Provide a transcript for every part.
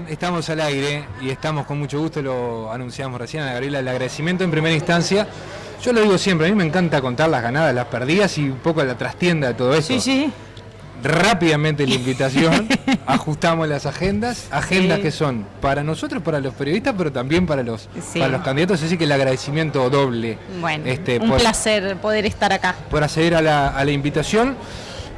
Estamos al aire y estamos con mucho gusto, lo anunciamos recién a Gabriela, el agradecimiento en primera instancia. Yo lo digo siempre, a mí me encanta contar las ganadas, las perdidas y un poco la trastienda de todo eso. Sí, sí. Rápidamente la invitación, ajustamos las agendas Sí. que son para nosotros, para los periodistas, pero también para los candidatos, así que el agradecimiento doble. Bueno, un placer poder estar acá. Por acceder a la invitación.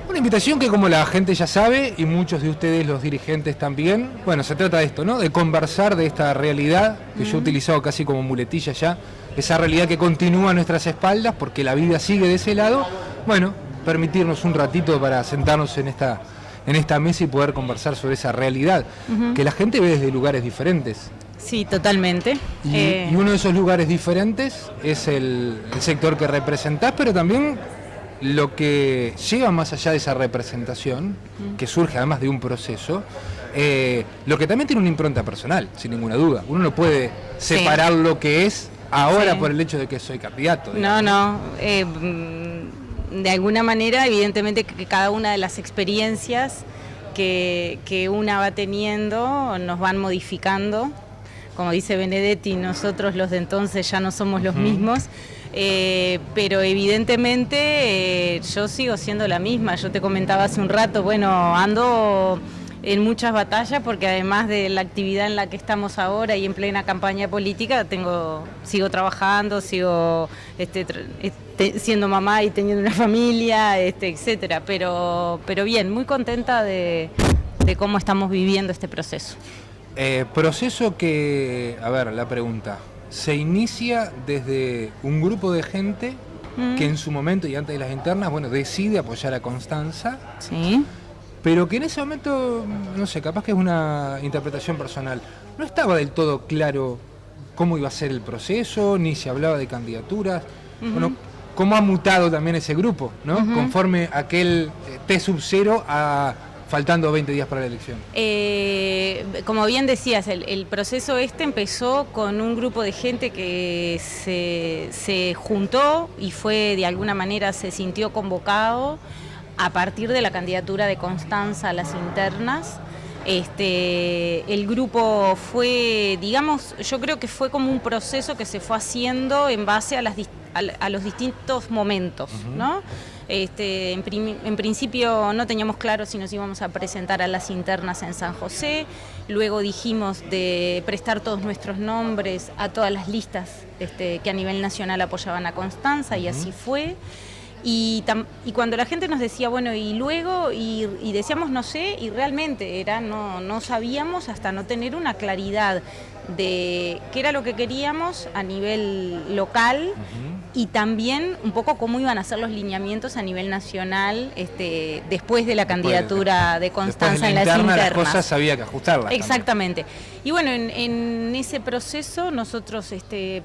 Una invitación que, como la gente ya sabe, y muchos de ustedes, los dirigentes también, bueno, se trata de esto, ¿no? De conversar de esta realidad, que yo he utilizado casi como muletilla ya, esa realidad que continúa a nuestras espaldas, porque la vida sigue de ese lado. Bueno, permitirnos un ratito para sentarnos en esta mesa y poder conversar sobre esa realidad, que la gente ve desde lugares diferentes. Sí, totalmente. Y uno de esos lugares diferentes es el sector que representás, pero también lo que lleva más allá de esa representación, que surge además de un proceso, lo que también tiene una impronta personal, sin ninguna duda. Uno no puede separar lo que es ahora por el hecho de que soy candidato. No. De alguna manera, evidentemente, que cada una de las experiencias que una va teniendo nos van modificando. Como dice Benedetti, nosotros los de entonces ya no somos los mismos. Pero evidentemente yo sigo siendo la misma. Yo te comentaba hace un rato, bueno, ando en muchas batallas porque además de la actividad en la que estamos ahora y en plena campaña política, sigo trabajando, sigo siendo mamá y teniendo una familia, etcétera. Pero bien, muy contenta de cómo estamos viviendo este proceso. Proceso que, a ver, la pregunta, se inicia desde un grupo de gente que en su momento y antes de las internas, bueno, decide apoyar a Constanza. Sí. Pero que en ese momento, no sé, capaz que es una interpretación personal, no estaba del todo claro cómo iba a ser el proceso, ni se hablaba de candidaturas. Bueno, cómo ha mutado también ese grupo, ¿no? Conforme aquel T-0 a faltando 20 días para la elección. Como bien decías, el proceso empezó con un grupo de gente que se juntó y de alguna manera se sintió convocado a partir de la candidatura de Constanza a las internas. El grupo fue, digamos, yo creo que fue como un proceso que se fue haciendo en base a los distintos momentos, ¿no? En principio no teníamos claro si nos íbamos a presentar a las internas en San José, luego dijimos de prestar todos nuestros nombres a todas las listas que a nivel nacional apoyaban a Constanza, y así fue. Y cuando la gente nos decía, bueno, y luego, y decíamos no sé, y realmente no sabíamos hasta no tener una claridad de qué era lo que queríamos a nivel local, y también un poco cómo iban a ser los lineamientos a nivel nacional después de la candidatura de Constanza en las internas. Las cosas había que ajustarlas. Exactamente. También. Y bueno, en ese proceso nosotros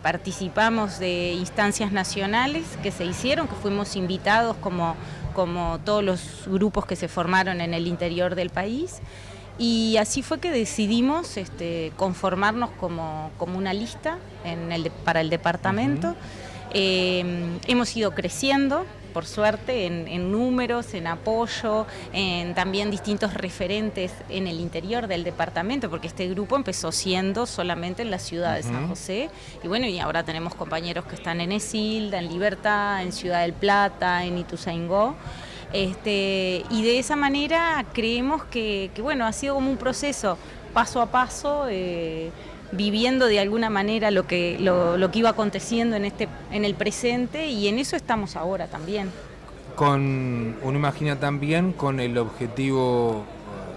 participamos de instancias nacionales que se hicieron, que fuimos invitados como todos los grupos que se formaron en el interior del país. Y así fue que decidimos conformarnos como una lista para el departamento. Hemos ido creciendo, por suerte, en números, en apoyo, en también distintos referentes en el interior del departamento, porque este grupo empezó siendo solamente en la ciudad de San José, y bueno, y ahora tenemos compañeros que están en Esilda, en Libertad, en Ciudad del Plata, en Ituzaingó. Y de esa manera creemos que bueno, ha sido como un proceso paso a paso, viviendo de alguna manera lo que iba aconteciendo en el presente, y en eso estamos ahora también. Uno imagina también con el objetivo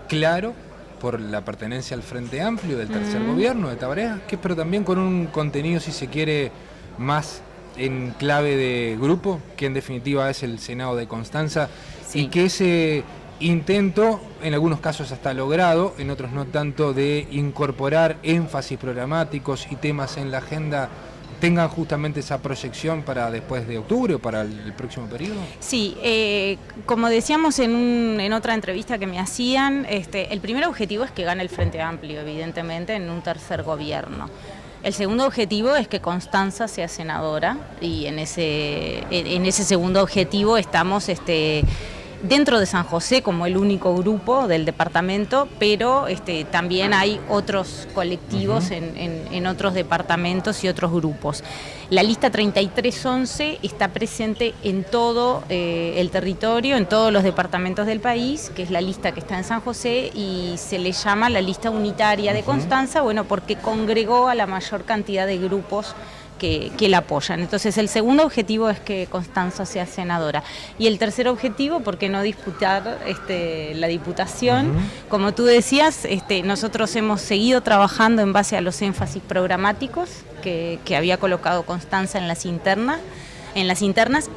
claro por la pertenencia al Frente Amplio del tercer gobierno de Tabaré, pero también con un contenido, si se quiere, más en clave de grupo, que en definitiva es el Senado de Constanza, y que ese intento, en algunos casos hasta logrado, en otros no tanto, de incorporar énfasis programáticos y temas en la agenda, tengan justamente esa proyección para después de octubre o para el próximo periodo? Sí, como decíamos en otra entrevista que me hacían, el primer objetivo es que gane el Frente Amplio, evidentemente, en un tercer gobierno. El segundo objetivo es que Constanza sea senadora y en ese segundo objetivo estamos dentro de San José como el único grupo del departamento, pero también hay otros colectivos en otros departamentos y otros grupos. La lista 3311 está presente en todo el territorio, en todos los departamentos del país, que es la lista que está en San José, y se le llama la lista unitaria de Constanza, bueno, porque congregó a la mayor cantidad de grupos que la apoyan. Entonces el segundo objetivo es que Constanza sea senadora. Y el tercer objetivo, ¿por qué no disputar la diputación? Como tú decías, nosotros hemos seguido trabajando en base a los énfasis programáticos que había colocado Constanza en las internas,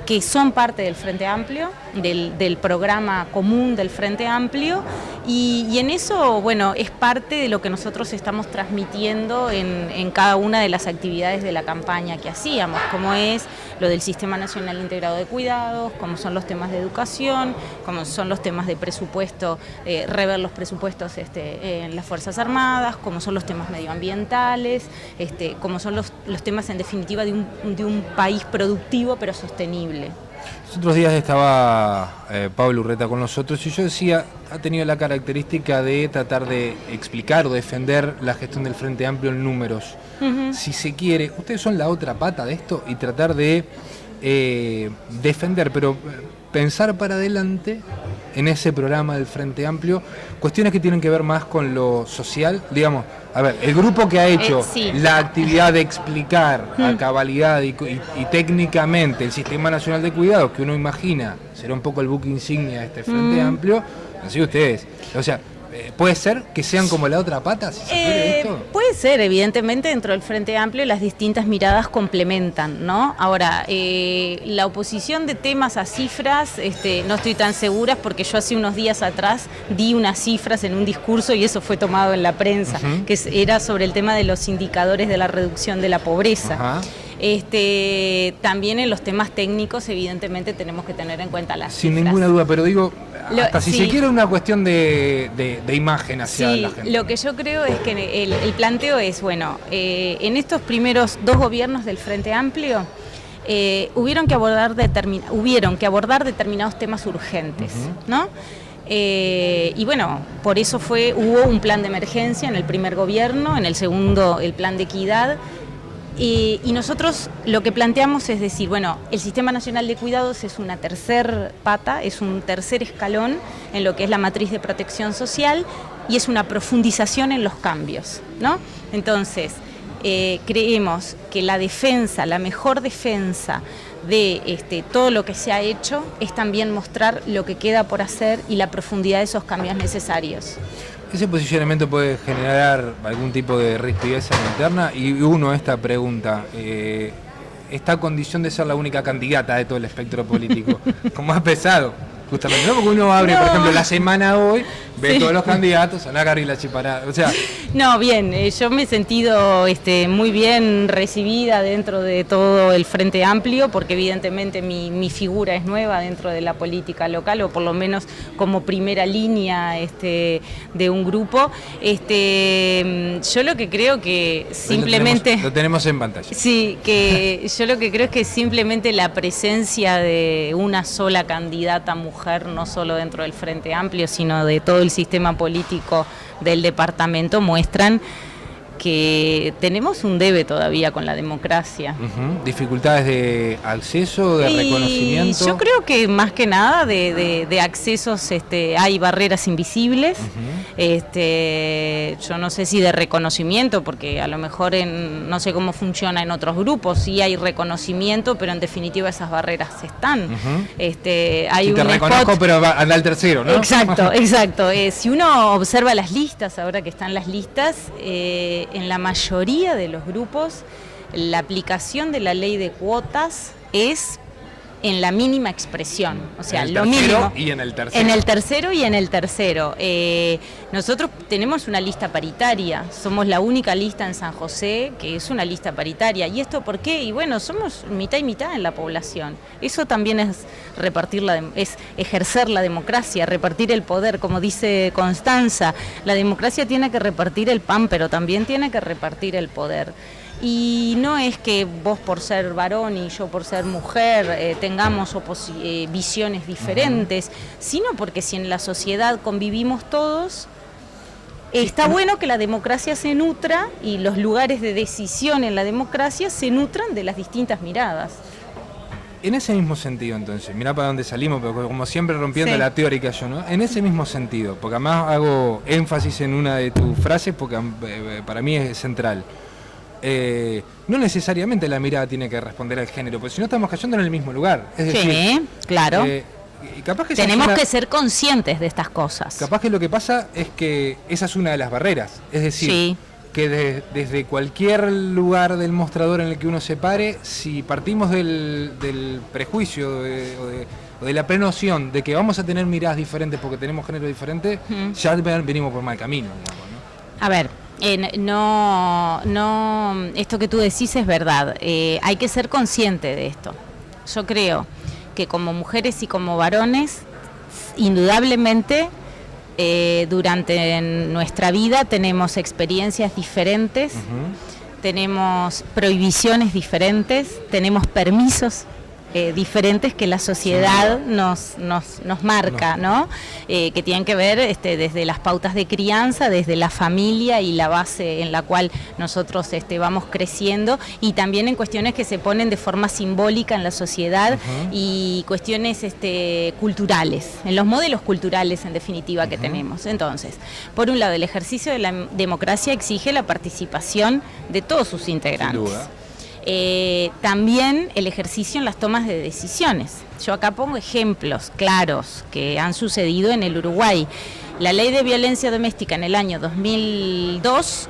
que son parte del Frente Amplio, del programa común del Frente Amplio, y en eso, bueno, es parte de lo que nosotros estamos transmitiendo en cada una de las actividades de la campaña que hacíamos, como es lo del Sistema Nacional Integrado de Cuidados, como son los temas de educación, como son los temas de presupuesto, rever los presupuestos en las Fuerzas Armadas, como son los temas medioambientales, como son los temas en definitiva de un país productivo pero sostenible. Los otros días estaba Pablo Urreta con nosotros y yo decía, ha tenido la característica de tratar de explicar o defender la gestión del Frente Amplio en números. Si se quiere, ustedes son la otra pata de esto y tratar de defender, pero pensar para adelante en ese programa del Frente Amplio, cuestiones que tienen que ver más con lo social, digamos, a ver, el grupo que ha hecho la actividad de explicar a cabalidad y técnicamente el Sistema Nacional de Cuidados, que uno imagina será un poco el buque insignia de este Frente Amplio, así ustedes, o sea, ¿puede ser que sean como la otra pata, si se quiere esto? Puede ser, evidentemente dentro del Frente Amplio las distintas miradas complementan, ¿no? Ahora, la oposición de temas a cifras, no estoy tan segura porque yo hace unos días atrás di unas cifras en un discurso y eso fue tomado en la prensa, que era sobre el tema de los indicadores de la reducción de la pobreza. También en los temas técnicos evidentemente tenemos que tener en cuenta las Sin cifras. Ninguna duda, pero digo, hasta si se quiere una cuestión de imagen hacia la gente. Lo que yo creo es que el planteo es, bueno, en estos primeros 2 gobiernos del Frente Amplio hubieron que abordar determinados temas urgentes, ¿no? Y bueno, por eso hubo un plan de emergencia en el primer gobierno, en el segundo el plan de equidad. Y nosotros lo que planteamos es decir, bueno, el Sistema Nacional de Cuidados es una tercer pata, es un tercer escalón en lo que es la matriz de protección social y es una profundización en los cambios, ¿no? Entonces, creemos que la mejor defensa de todo lo que se ha hecho es también mostrar lo que queda por hacer y la profundidad de esos cambios necesarios. Ese posicionamiento puede generar algún tipo de rispidez interna y uno esta pregunta, ¿esta condición de ser la única candidata de todo el espectro político? ¿Cómo ha pesado? Justamente, ¿no? Porque uno abre, por ejemplo, la semana hoy, ve todos los candidatos, Ana Garrila Chipará, o sea... No, bien, yo me he sentido muy bien recibida dentro de todo el Frente Amplio, porque evidentemente mi figura es nueva dentro de la política local, o por lo menos como primera línea de un grupo. Yo lo que creo que simplemente... Lo tenemos en pantalla. Sí, que yo lo que creo es que simplemente la presencia de una sola candidata mujer, no solo dentro del Frente Amplio, sino de todo el sistema político del departamento, muestran que tenemos un debe todavía con la democracia. ¿Dificultades de acceso, de reconocimiento? Yo creo que más que nada de accesos hay barreras invisibles. Yo no sé si de reconocimiento, porque a lo mejor no sé cómo funciona en otros grupos, sí hay reconocimiento, pero en definitiva esas barreras están. Hay si te reconozco, pero anda el tercero, ¿no? Exacto. Si uno observa las listas, ahora que están las listas, en la mayoría de los grupos la aplicación de la ley de cuotas es en la mínima expresión, o sea, lo mínimo. Y en el tercero. En el tercero y en el tercero. Nosotros tenemos una lista paritaria, somos la única lista en San José que es una lista paritaria. ¿Y esto por qué? Y bueno, somos mitad y mitad en la población. Eso también es es ejercer la democracia, repartir el poder, como dice Constanza. La democracia tiene que repartir el pan, pero también tiene que repartir el poder. Y no es que vos por ser varón y yo por ser mujer tengamos visiones diferentes, sino porque si en la sociedad convivimos todos, está bueno que la democracia se nutra y los lugares de decisión en la democracia se nutran de las distintas miradas. En ese mismo sentido, entonces, mirá para dónde salimos, pero como siempre rompiendo la teórica yo, ¿no? En ese mismo sentido, porque además hago énfasis en una de tus frases porque para mí es central. No necesariamente la mirada tiene que responder al género, porque si no estamos cayendo en el mismo lugar. Es decir, sí, claro. Y capaz que tenemos que ser conscientes de estas cosas. Capaz que lo que pasa es que esa es una de las barreras. Es decir, que desde cualquier lugar del mostrador en el que uno se pare, si partimos del prejuicio o de la prenoción de que vamos a tener miradas diferentes porque tenemos género diferente, ya venimos por mal camino, digamos, ¿no? A ver, esto que tú decís es verdad. Hay que ser consciente de esto. Yo creo que como mujeres y como varones, indudablemente, durante nuestra vida tenemos experiencias diferentes, tenemos prohibiciones diferentes, tenemos permisos diferentes que la sociedad nos marca, ¿no? Que tienen que ver desde las pautas de crianza, desde la familia y la base en la cual nosotros vamos creciendo, y también en cuestiones que se ponen de forma simbólica en la sociedad y cuestiones culturales, en los modelos culturales en definitiva que tenemos. Entonces, por un lado, el ejercicio de la democracia exige la participación de todos sus integrantes. Sin duda. También el ejercicio en las tomas de decisiones. Yo acá pongo ejemplos claros que han sucedido en el Uruguay. La ley de violencia doméstica en el año 2002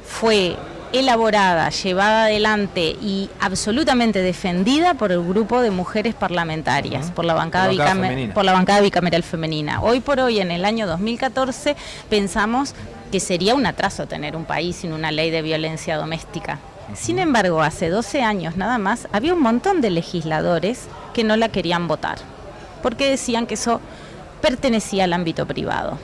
fue elaborada, llevada adelante y absolutamente defendida por el grupo de mujeres parlamentarias, por la bancada bicameral femenina. Hoy por hoy, en el año 2014, pensamos que sería un atraso tener un país sin una ley de violencia doméstica. Sin embargo, hace 12 años nada más, había un montón de legisladores que no la querían votar, porque decían que eso pertenecía al ámbito privado.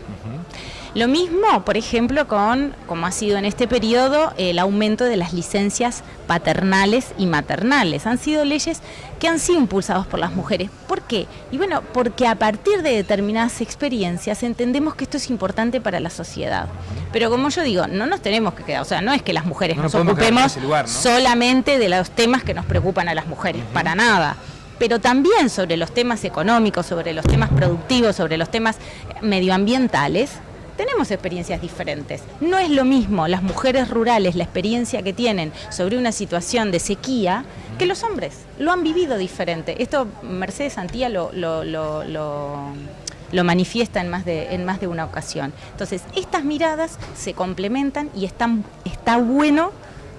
Lo mismo, por ejemplo, como ha sido en este periodo, el aumento de las licencias paternales y maternales. Han sido leyes que han sido impulsadas por las mujeres. ¿Por qué? Y bueno, porque a partir de determinadas experiencias entendemos que esto es importante para la sociedad. Pero como yo digo, no nos tenemos que quedar, o sea, no es que las mujeres nos ocupemos solamente de los temas que nos preocupan a las mujeres, para nada. Pero también sobre los temas económicos, sobre los temas productivos, sobre los temas medioambientales, tenemos experiencias diferentes. No es lo mismo las mujeres rurales, la experiencia que tienen sobre una situación de sequía, que los hombres. Lo han vivido diferente. Esto Mercedes Santía lo manifiesta en más de una ocasión. Entonces, estas miradas se complementan y está bueno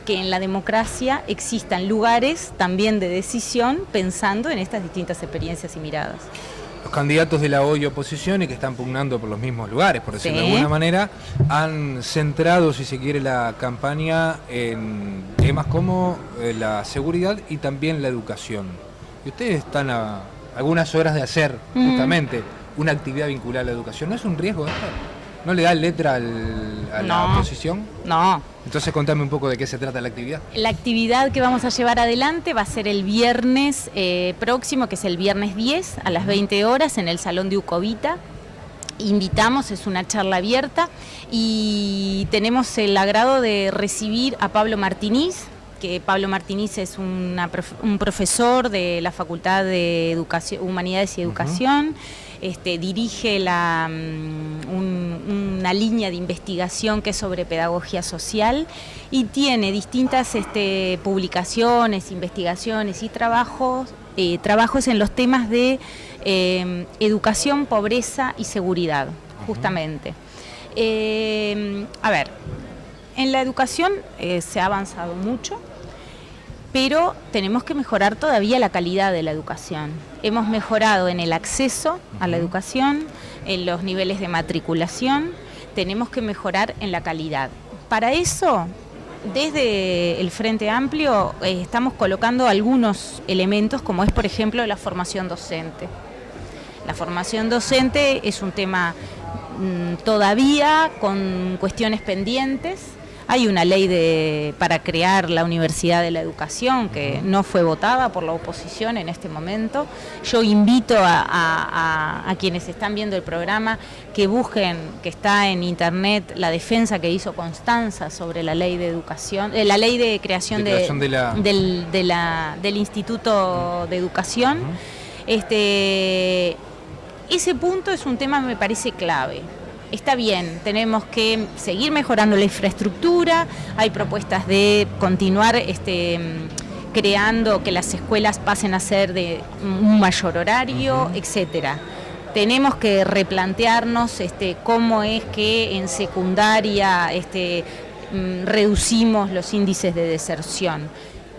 que en la democracia existan lugares también de decisión pensando en estas distintas experiencias y miradas. Los candidatos de la hoy oposición y que están pugnando por los mismos lugares, por decirlo de alguna manera, han centrado, si se quiere, la campaña en temas como la seguridad y también la educación. Y ustedes están a algunas horas de hacer justamente una actividad vinculada a la educación. ¿No es un riesgo esto? ¿No le da letra a la oposición? No. Entonces contame un poco de qué se trata la actividad. La actividad que vamos a llevar adelante va a ser el viernes próximo, que es el viernes 10 a las 20 horas en el Salón de Ucovita. Invitamos, es una charla abierta y tenemos el agrado de recibir a Pablo Martínez, que Pablo Martínez es un profesor de la Facultad de Humanidades y Educación. Dirige una línea de investigación que es sobre pedagogía social y tiene distintas publicaciones, investigaciones y trabajos en los temas de educación, pobreza y seguridad, justamente. A ver, en la educación se ha avanzado mucho, pero tenemos que mejorar todavía la calidad de la educación. Hemos mejorado en el acceso a la educación, en los niveles de matriculación, tenemos que mejorar en la calidad. Para eso, desde el Frente Amplio estamos colocando algunos elementos, como es, por ejemplo, la formación docente. La formación docente es un tema todavía con cuestiones pendientes. Hay una ley para crear la Universidad de la Educación que no fue votada por la oposición en este momento. Yo invito a quienes están viendo el programa que busquen, que está en internet, la defensa que hizo Constanza sobre la ley de educación, la ley de creación del Instituto de Educación. Ese punto es un tema que me parece clave. Está bien, tenemos que seguir mejorando la infraestructura, hay propuestas de continuar creando que las escuelas pasen a ser de un mayor horario, etcétera. Tenemos que replantearnos cómo es que en secundaria reducimos los índices de deserción.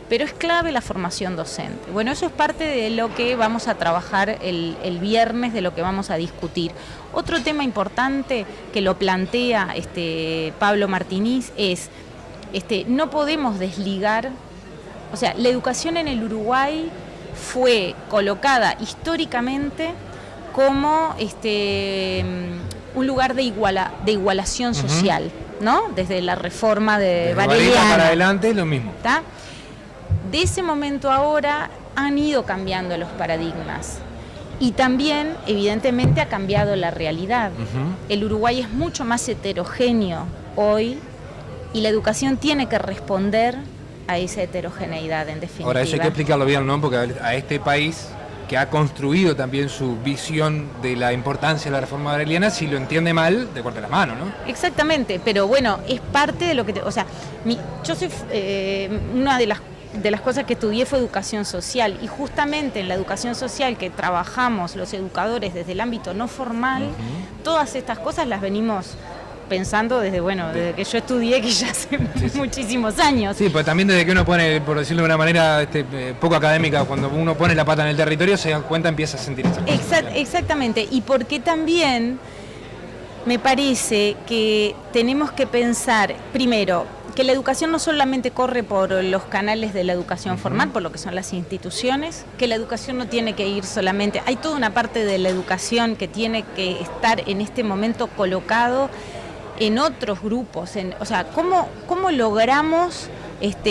Pero es clave la formación docente. Bueno, eso es parte de lo que vamos a trabajar el viernes, de lo que vamos a discutir. Otro tema importante que lo plantea Pablo Martínez es, no podemos desligar, o sea, la educación en el Uruguay fue colocada históricamente como un lugar de igualación social, ¿no? Desde la reforma de Varela para adelante es lo mismo. ¿Está? De ese momento ahora han ido cambiando los paradigmas y también evidentemente ha cambiado la realidad. El Uruguay es mucho más heterogéneo hoy y la educación tiene que responder a esa heterogeneidad en definitiva. Ahora eso hay que explicarlo bien, ¿no? Porque a este país que ha construido también su visión de la importancia de la reforma vareliana, si lo entiende mal, te corta la mano, ¿no? Exactamente, pero bueno, es parte de lo que... yo soy una de las cosas que estudié fue educación social y justamente en la educación social que trabajamos los educadores desde el ámbito no formal, todas estas cosas las venimos pensando desde que yo estudié, que ya hace muchísimos años. Sí, pues también desde que uno pone, por decirlo de una manera poco académica, cuando uno pone la pata en el territorio, se da cuenta, empieza a sentir eso. Exactamente, y porque también me parece que tenemos que pensar, primero, que la educación no solamente corre por los canales de la educación formal, por lo que son las instituciones, que la educación no tiene que ir solamente, hay toda una parte de la educación que tiene que estar en este momento colocado en otros grupos, o sea, ¿cómo logramos esto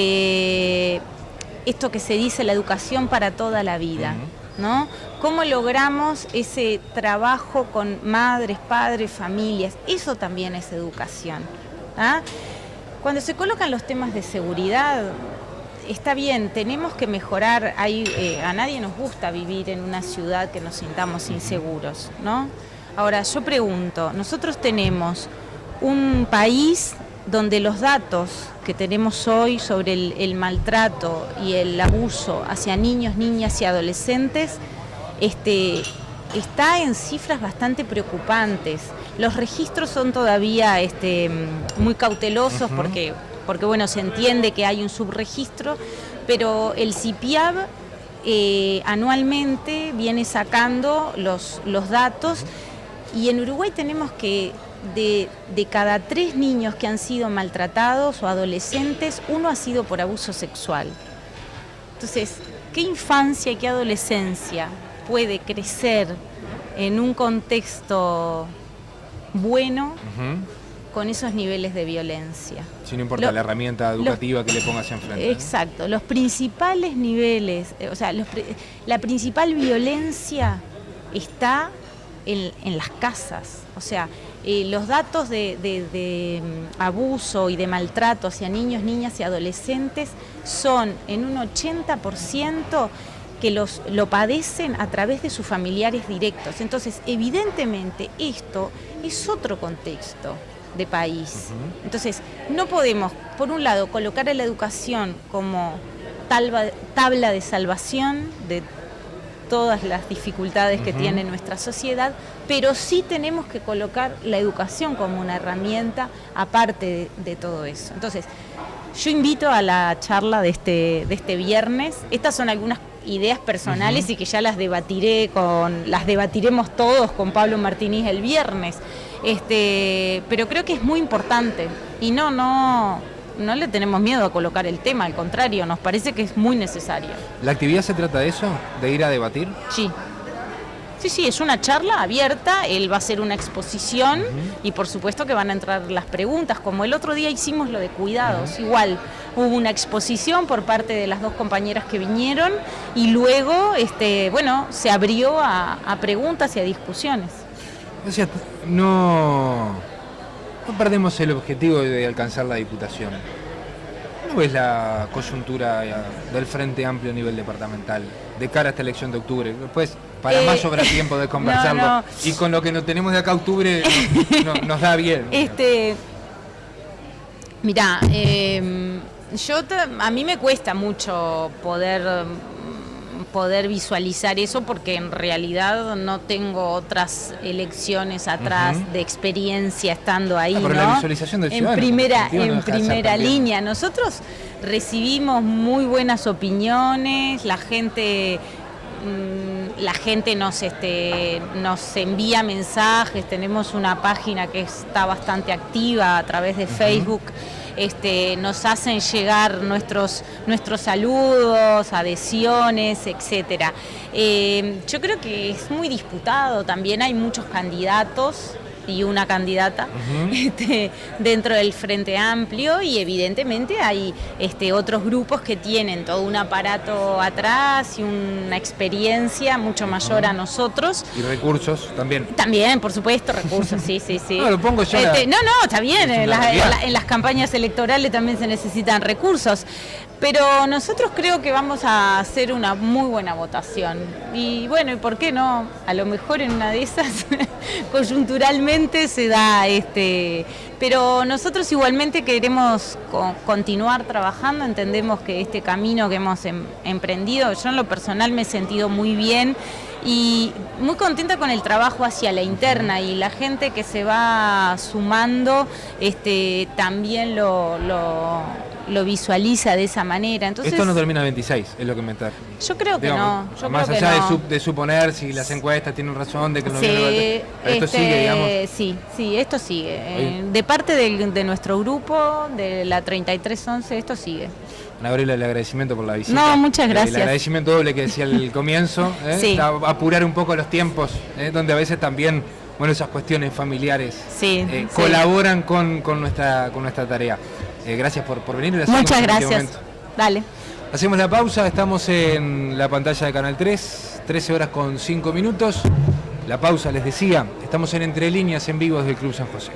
que se dice la educación para toda la vida? ¿No? ¿Cómo logramos ese trabajo con madres, padres, familias? Eso también es educación. ¿Ah? Cuando se colocan los temas de seguridad, está bien, tenemos que mejorar. A nadie nos gusta vivir en una ciudad que nos sintamos inseguros, ¿no? Ahora, yo pregunto, nosotros tenemos un país donde los datos que tenemos hoy sobre el maltrato y el abuso hacia niños, niñas y adolescentes está en cifras bastante preocupantes. Los registros son todavía muy cautelosos porque se entiende que hay un subregistro, pero el CIPIAB anualmente viene sacando los datos y en Uruguay tenemos que de cada 3 niños que han sido maltratados o adolescentes, 1 ha sido por abuso sexual. Entonces, ¿qué infancia y qué adolescencia puede crecer en un contexto bueno con esos niveles de violencia? Si no importa la herramienta educativa que le pongas enfrente. Exacto, ¿no? Los principales niveles, la principal violencia está en las casas, o sea, los datos de abuso y de maltrato hacia niños, niñas y adolescentes son en un 80% que lo padecen a través de sus familiares directos. Entonces, evidentemente, esto es otro contexto de país. Entonces, no podemos, por un lado, colocar a la educación como tabla de salvación de todas las dificultades que tiene nuestra sociedad, pero sí tenemos que colocar la educación como una herramienta aparte de todo eso. Entonces, yo invito a la charla de este viernes. Estas son algunas ideas personales y que ya las debatiremos todos con Pablo Martínez el viernes. Pero creo que es muy importante y no le tenemos miedo a colocar el tema, al contrario, nos parece que es muy necesario. ¿La actividad se trata de eso? ¿De ir a debatir? Sí. Sí, es una charla abierta, él va a hacer una exposición y por supuesto que van a entrar las preguntas, como el otro día hicimos lo de cuidados, igual hubo una exposición por parte de las dos compañeras que vinieron y luego se abrió a preguntas y a discusiones. O sea, no perdemos el objetivo de alcanzar la Diputación. ¿Cómo es la coyuntura del Frente Amplio a nivel departamental de cara a esta elección de octubre? Después, para más sobra tiempo de conversarlo. No. Y con lo que nos tenemos de acá a octubre nos da bien. Mirá, a mí me cuesta mucho poder visualizar eso porque en realidad no tengo otras elecciones atrás de experiencia estando ahí, pero ¿no? La visualización del ciudadano, en primera línea. Nosotros recibimos muy buenas opiniones, la gente nos envía mensajes, tenemos una página que está bastante activa a través de Facebook. Nos hacen llegar nuestros saludos, adhesiones, etcétera. Yo creo que es muy disputado, también hay muchos candidatos y una candidata dentro del Frente Amplio y evidentemente hay otros grupos que tienen todo un aparato atrás y una experiencia mucho mayor a nosotros. Y recursos también. También, por supuesto, recursos, sí. No, lo pongo yo. No, está bien, en las campañas electorales también se necesitan recursos. Pero nosotros creo que vamos a hacer una muy buena votación. Y bueno, ¿y por qué no? A lo mejor en una de esas coyunturalmente se da pero nosotros igualmente queremos continuar trabajando, entendemos que este camino que hemos emprendido, yo en lo personal me he sentido muy bien y muy contenta con el trabajo hacia la interna y la gente que se va sumando también lo visualiza de esa manera. Entonces, esto no termina el 26, es lo que me está. Yo creo que no. Más allá de suponer si las encuestas tienen razón de que no viene esto sigue, digamos. Sí, esto sigue. De parte de nuestro grupo, de la 3311, esto sigue. Gabriela, el agradecimiento por la visita. No, muchas gracias. El agradecimiento doble que decía al comienzo, Sí. Apurar un poco los tiempos, donde a veces también, esas cuestiones familiares colaboran con nuestra tarea. Gracias por venir. Muchas gracias. Dale. Hacemos la pausa, estamos en la pantalla de Canal 3, 13 horas con 5 minutos. La pausa, les decía, estamos en Entre Líneas en vivo desde el Club San José.